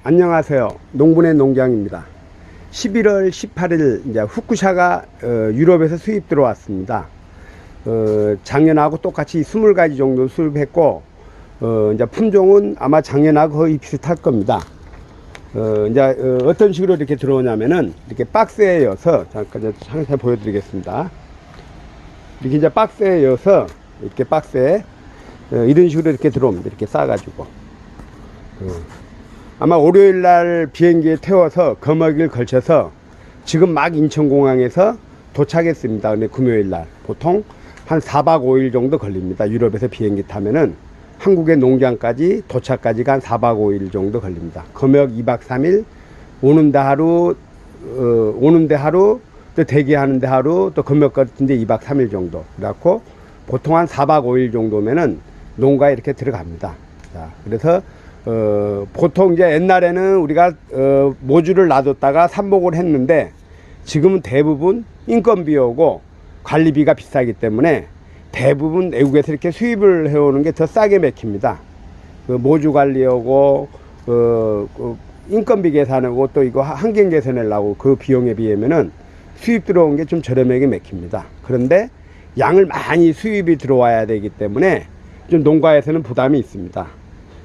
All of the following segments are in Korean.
안녕하세요. 농분의 농장입니다. 11월 18일 이제 후쿠샤가 유럽에서 수입 들어왔습니다. 작년하고 똑같이 20가지 정도 수입했고, 이제 품종은 아마 작년하고 거의 비슷할 겁니다. 이제 어떤 식으로 이렇게 들어오냐면은 이렇게 박스에 이어서 잠깐 상세 보여드리겠습니다. 이렇게 이제 박스에 이어서 이렇게 박스에 이런 식으로 이렇게 들어옵니다. 이렇게 싸가지고. 아마 월요일날 비행기에 태워서 검역일 걸쳐서 지금 막 인천공항에서 도착했습니다. 근데 금요일날 보통 한 4박 5일 정도 걸립니다. 유럽에서 비행기 타면은 한국의 농장까지 도착까지가 한 4박 5일 정도 걸립니다. 검역 2박 3일, 오는데 하루, 또 대기하는데 하루, 또 검역 같은데 2박 3일 정도. 그래갖고 보통 한 4박 5일 정도면은 농가에 이렇게 들어갑니다. 자, 그래서 보통 이제 옛날에는 우리가 모주를 놔뒀다가 삽목을 했는데 지금은 대부분 인건비 오고 관리비가 비싸기 때문에 대부분 외국에서 이렇게 수입을 해오는 게 더 싸게 맥힙니다. 모주 관리하고 인건비 계산하고 또 이거 환경 개선하려고 그 비용에 비하면은 수입 들어온 게 좀 저렴하게 맥힙니다. 그런데 양을 많이 수입이 들어와야 되기 때문에 좀 농가에서는 부담이 있습니다.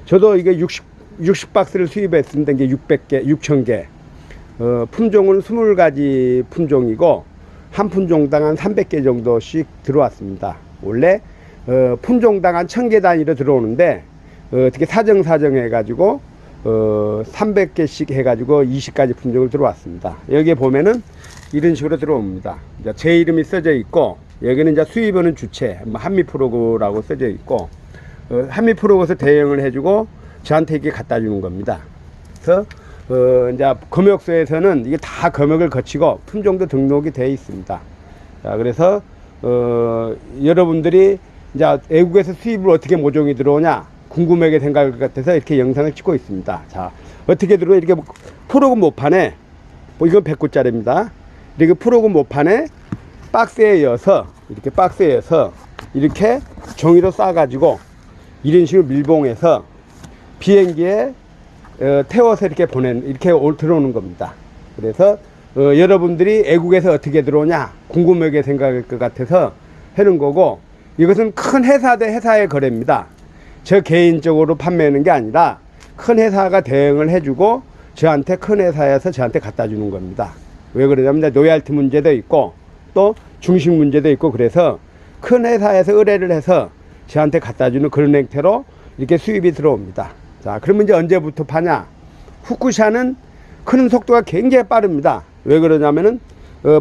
저도 이게 60박스를 수입했습니다. 이게 600개, 6000개. 품종은 20가지 품종이고, 한 품종당 한 300개 정도씩 들어왔습니다. 원래, 품종당 한 1000개 단위로 들어오는데, 어떻게 사정 해가지고, 300개씩 해가지고 20가지 품종을 들어왔습니다. 여기에 보면은 이런 식으로 들어옵니다. 제 이름이 써져 있고, 여기는 이제 수입하는 주체, 한미프로그라고 써져 있고, 한미프로그에서 대응을 해주고 저한테 이렇게 갖다 주는 겁니다. 그래서 이제 검역소에서는 이게 다 검역을 거치고 품종도 등록이 되어 있습니다. 자, 그래서 여러분들이 이제 외국에서 수입을 어떻게 모종이 들어오냐 궁금하게 생각할 것 같아서 이렇게 영상을 찍고 있습니다. 자, 어떻게 들어오? 이렇게 프로그 모판에 이건 100구짜리입니다. 이렇게 프로그 모판에 박스에 이어서 이렇게 종이로 싸가지고 이런 식으로 밀봉해서 비행기에 태워서 이렇게 이렇게 들어오는 겁니다. 그래서 여러분들이 외국에서 어떻게 들어오냐 궁금하게 생각할 것 같아서 하는 거고, 이것은 큰 회사 대 회사의 거래입니다. 저 개인적으로 판매하는 게 아니라 큰 회사가 대응을 해주고 저한테 큰 회사에서 저한테 갖다 주는 겁니다. 왜 그러냐면 로얄티 문제도 있고 또 중식 문제도 있고, 그래서 큰 회사에서 의뢰를 해서 저한테 갖다 주는 그런 형태로 이렇게 수입이 들어옵니다. 자, 그러면 이제 언제부터 파냐? 후쿠샤는 크는 속도가 굉장히 빠릅니다. 왜 그러냐면은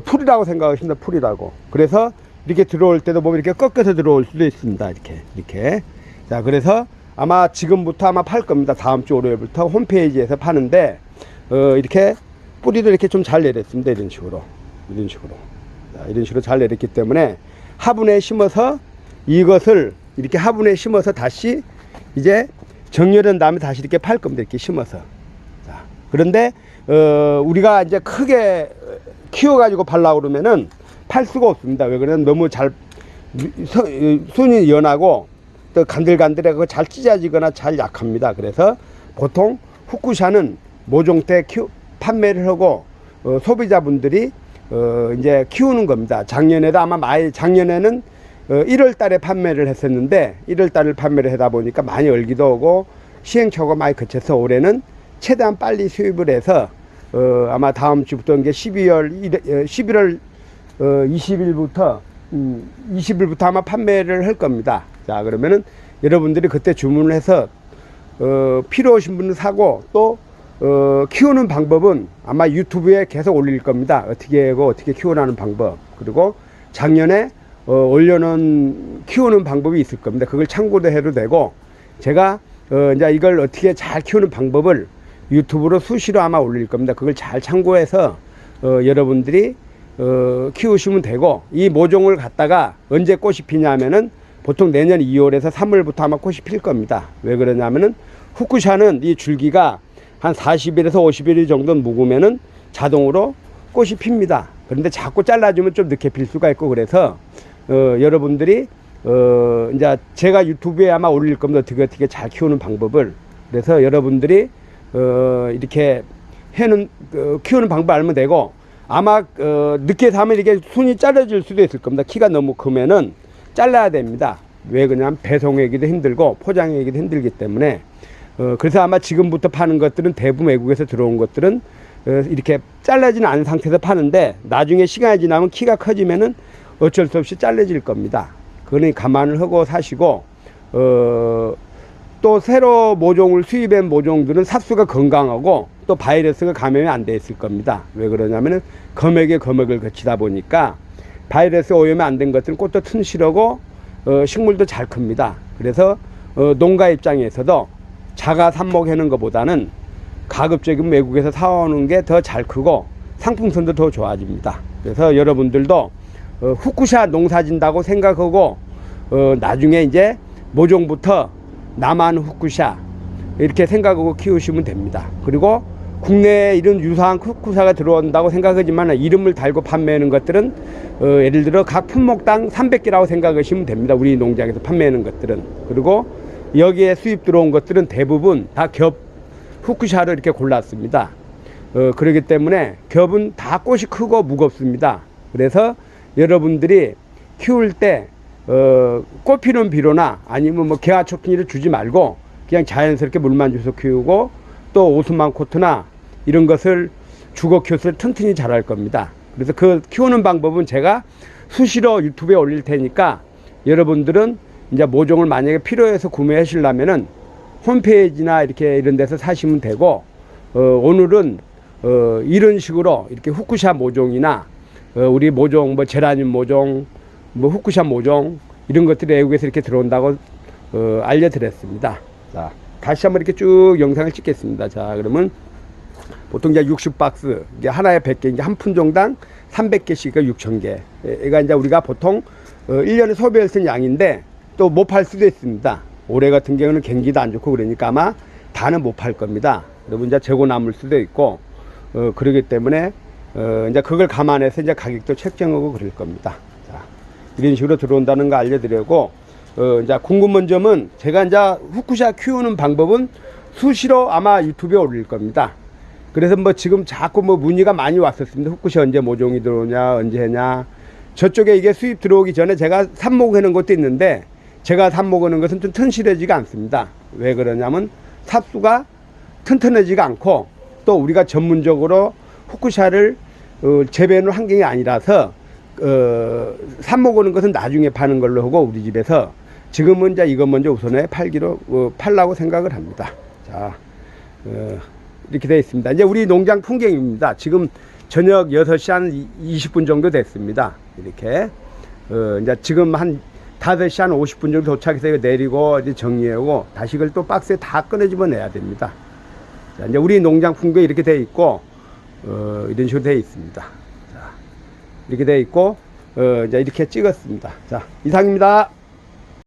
풀이라고 생각하십니다. 풀이라고. 그래서 이렇게 들어올 때도 보면 이렇게 꺾여서 들어올 수도 있습니다. 이렇게. 자, 그래서 아마 지금부터 아마 팔 겁니다. 다음 주 월요일부터 홈페이지에서 파는데 이렇게 뿌리도 이렇게 좀 잘 내렸습니다. 이런 식으로. 자, 이런 식으로 잘 내렸기 때문에 화분에 심어서 이것을 이렇게 화분에 심어서 다시 이제 정렬한 다음에 다시 이렇게 팔 겁니다. 이렇게 심어서. 자, 그런데 우리가 이제 크게 키워가지고 팔려고 그러면은 팔 수가 없습니다. 왜 그러냐면 너무 잘 순이 연하고 또 간들간들하고 잘 찢어지거나 잘 약합니다. 그래서 보통 후쿠샤는 모종 때 판매를 하고 소비자분들이 이제 키우는 겁니다. 작년에도 아마 작년에는 1월 달에 판매를 했었는데 1월 달을 판매를 하다 보니까 많이 얼기도 오고 시행착오가 많이 거쳐서 올해는 최대한 빨리 수입을 해서 아마 다음 주부터 이게 11월 20일부터 아마 판매를 할 겁니다. 자, 그러면은 여러분들이 그때 주문을 해서 필요하신 분은 사고, 또 키우는 방법은 아마 유튜브에 계속 올릴 겁니다. 어떻게 하고 어떻게 키우라는 방법, 그리고 작년에 올려놓은 키우는 방법이 있을 겁니다. 그걸 참고도 해도 되고, 제가 이제 이걸 어떻게 잘 키우는 방법을 유튜브로 수시로 아마 올릴 겁니다. 그걸 잘 참고해서 여러분들이 키우시면 되고, 이 모종을 갖다가 언제 꽃이 피냐면은 보통 내년 2월에서 3월부터 아마 꽃이 필 겁니다. 왜 그러냐면은 후쿠샤는 이 줄기가 한 40일에서 50일 정도 묵으면은 자동으로 꽃이 핍니다. 그런데 자꾸 잘라주면 좀 늦게 필 수가 있고, 그래서 여러분들이 이제 제가 유튜브에 아마 올릴 겁니다. 어떻게 잘 키우는 방법을. 그래서 여러분들이 이렇게 키우는 방법 알면 되고, 아마 늦게 사면 이게 순이 잘라질 수도 있을 겁니다. 키가 너무 크면은 잘라야 됩니다. 왜 그러냐면 배송하기도 힘들고 포장하기도 힘들기 때문에. 그래서 아마 지금부터 파는 것들은 대부분 외국에서 들어온 것들은 이렇게 잘라지는 않은 상태에서 파는데, 나중에 시간이 지나면 키가 커지면은 어쩔 수 없이 잘라질 겁니다. 그러니 감안을 하고 사시고, 또 새로 모종을 수입한 모종들은 삽수가 건강하고 또 바이러스가 감염이 안 돼 있을 겁니다. 왜 그러냐면은 검액에 검액을 거치다 보니까 바이러스 오염이 안 된 것들은 꽃도 튼실하고 식물도 잘 큽니다. 그래서 농가 입장에서도 자가 삽목하는 것보다는 가급적이면 외국에서 사오는 게 더 잘 크고 상품성도 더 좋아집니다. 그래서 여러분들도 후쿠샤 농사 진다고 생각하고 나중에 이제 모종부터 남한 후쿠샤 이렇게 생각하고 키우시면 됩니다. 그리고 국내에 이런 유사한 후쿠샤가 들어온다고 생각하지만 이름을 달고 판매하는 것들은 예를 들어 각 품목당 300개라고 생각하시면 됩니다. 우리 농장에서 판매하는 것들은. 그리고 여기에 수입 들어온 것들은 대부분 다 겹 후쿠샤를 이렇게 골랐습니다. 그렇기 때문에 겹은 다 꽃이 크고 무겁습니다. 그래서 여러분들이 키울 때 꽃 피는 비료나 아니면 뭐 개화초끼니를 주지 말고 그냥 자연스럽게 물만 줘서 키우고, 또 오스만 코트나 이런 것을 주거 키워서 튼튼히 자랄 겁니다. 그래서 그 키우는 방법은 제가 수시로 유튜브에 올릴 테니까 여러분들은 이제 모종을 만약에 필요해서 구매하시려면은 홈페이지나 이렇게 이런 데서 사시면 되고, 오늘은 이런 식으로 이렇게 후쿠샤 모종이나 우리 모종 뭐 제라늄 모종 뭐 후쿠샤 모종 이런 것들이 외국에서 이렇게 들어온다고 알려드렸습니다. 자, 다시 한번 이렇게 쭉 영상을 찍겠습니다. 자, 그러면 보통 이제 60박스, 이게 하나에 100개, 이제 한 품종당 300개씩이니까 6,000개. 얘가 이제 우리가 보통 1년에 소비할 수 있는 양인데 또 못 팔 수도 있습니다. 올해 같은 경우는 경기도 안 좋고 그러니까 아마 다는 못 팔 겁니다. 여러분 이제 재고 남을 수도 있고, 그러기 때문에 이제 그걸 감안해서 이제 가격도 책정하고 그럴 겁니다. 자, 이런 식으로 들어온다는 거 알려드리고, 이제 궁금한 점은 제가 이제 후쿠샤 키우는 방법은 수시로 아마 유튜브에 올릴 겁니다. 그래서 뭐 지금 자꾸 뭐 문의가 많이 왔었습니다. 후쿠샤 언제 모종이 들어오냐, 언제 하냐. 저쪽에 이게 수입 들어오기 전에 제가 삽목하는 것도 있는데, 제가 삽목하는 것은 좀 튼실해지가 않습니다. 왜 그러냐면 삽수가 튼튼해지가 않고, 또 우리가 전문적으로 후쿠샤를 재배하는 환경이 아니라서 삽목하는 것은 나중에 파는 걸로 하고, 우리 집에서 지금은 이제 이것 먼저 우선에 팔라고 생각을 합니다. 자, 이렇게 되어 있습니다. 이제 우리 농장 풍경입니다. 지금 저녁 6시 한 20분 정도 됐습니다. 이렇게 이제 지금 한 5시 한 50분 정도 도착해서 이거 내리고 이제 정리하고 다시 이걸 또 박스에 다 꺼내 집어내야 됩니다. 자, 이제 우리 농장 풍경이 이렇게 되어 있고, 이런 식으로 되어 있습니다. 자, 이렇게 되어 있고, 이제 이렇게 찍었습니다. 자, 이상입니다.